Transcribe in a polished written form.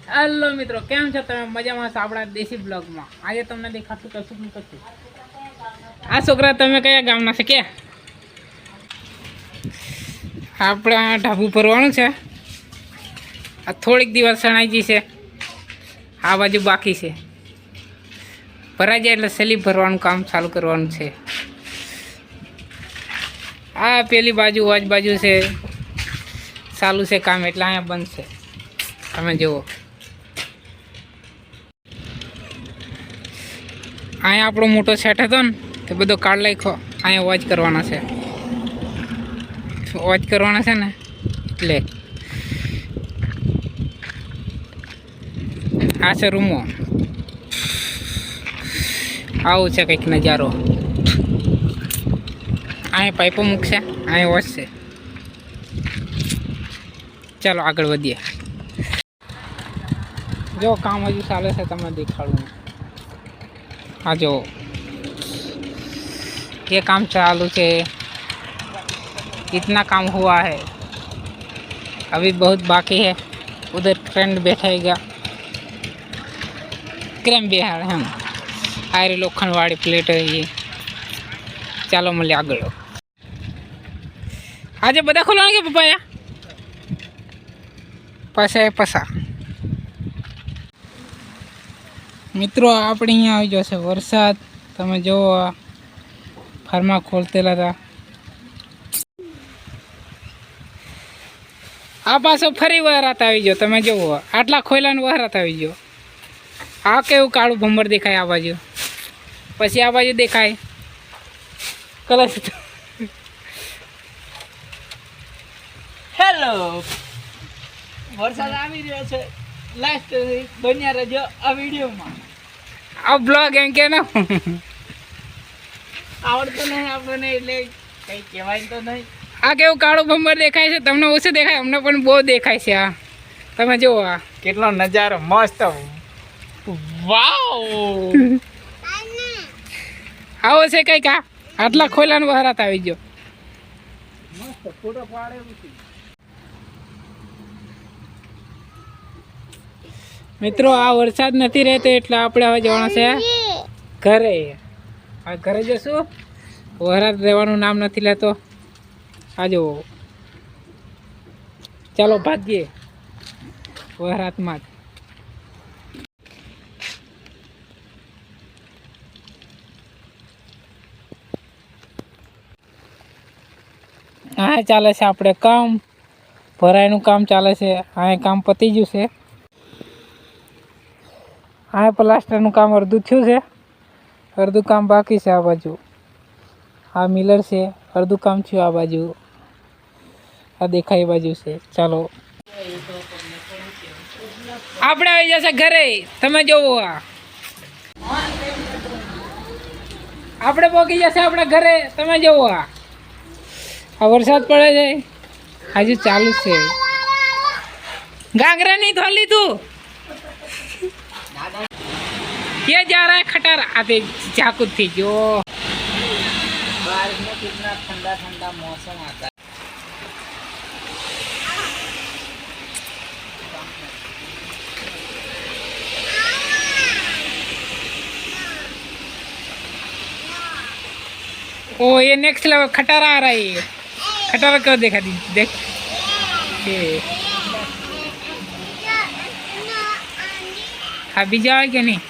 Hello મિત્રો, કેમ છો તમે? મજામાં છો? આપણા દેશી બ્લોગમાં આજે તમને દેખાતું કશું પણ કશું. આ છોકરા તમે કયા ગામના છે? કે આપણા ઢાબુ ભરવાનું છે. આ થોડીક દિવસ શણાઈ છે. આ બાજુ બાકી છે. ભરાઈ જાય એટલે સેલી ભરવાનું કામ ચાલુ કરવાનું છે. આ પેલી બાજુ આજુ છે ચાલુ છે કામ, એટલે અહીંયા બંધ છે. તમે જુઓ, અહીંયા આપણો મોટો સેટ હતો ને તે બધો કાઢ નાખ્યો. અહીંયા વોચ કરવાના છે. વોચ કરવાના છે ને એટલે આ છે રૂમો. આવું છે કંઈક નજારો. અહીંયા પાઇપો મૂકશે, અહીંયા વોચ છે. ચાલો આગળ વધીએ. જો કામ હજુ ચાલે છે, તમને દેખાડું. हाँ जो ये काम चालू है, इतना काम हुआ है, अभी बहुत बाकी है. उधर फ्रेंड बैठेगा, क्रेम बिहार हम आ रही लोखंडवाड़ी प्लेट है ये. ચાલો મળીએ આગળ. આજે બધા ખોલવાના કે પપ્પા? પસા મિત્રો આપણે અહીંયા આવી જશે વરસાદ. તમે જુઓ, ફાર્મા ખોલતેલા હતા. આ પાછો ફરી વરાત આવી ગયો. તમે જુઓ, આટલા ખોયલાને વરાત આવી ગયો. આ કેવું કાળું ભંબર દેખાય આ બાજુ, પછી આ બાજુ દેખાય કલશ. હેલો, વરસાદ આવી રહ્યો છે. લાસ્ટ બન્યા રહેજો આ વિડીયોમાં. આ બ્લોગ એમ કે ને આવડતું નહીં આપણને, એટલે કંઈ કહેવાય તો નહીં. આ કેવું કાળું ભંબર દેખાય છે. તમને ઓછું દેખાય, અમને પણ બહુ દેખાય છે. આ તમે જુઓ, આ કેટલો નજારો મસ્ત. વાવ, આવો છે કંઈક. આ આટલા ખોલાનો વરાત આવી ગયો. મસ્ત ફોટો પાડે એવું છે. મિત્રો આ વરસાદ નથી રહેતો એટલે આપણે હવે જવાનું છે ઘરે. આ ઘરે જશું. વરસાદ રહેવાનું નામ નથી લેતો. આ જુઓ, ચાલો ભાગીએ વરસાદમાં જ. હા ચાલે છે આપણે કામ. ભરાઈનું કામ ચાલે છે. આ કામ પતી ગયું છે. આ પ્લાસ્ટરનું કામ અડધું થયું છે, અડધું કામ બાકી છે. આ બાજુ આ મિલર છે, અડધું કામ થયું. આ બાજુ આ દેખાય બાજુ છે. ચાલો આપણે આવી જશે ઘરે. તમે જોવો, આ આપણે પહોંચી જશે આપણે ઘરે. તમે જોવો, આ વરસાદ પડે છે હજુ ચાલુ છે. घाघरा नहीं धो ली तू? ये जा रहा है खटर. आते झाकुत थी जो बारिश में कितना ठंडा ठंडा मौसम आता है. ओ ये नेक्स्ट लेवल खटारा आ रहा है. खटारा क्यों देखा दी? देख ये हाँ बीजा है क्या नहीं?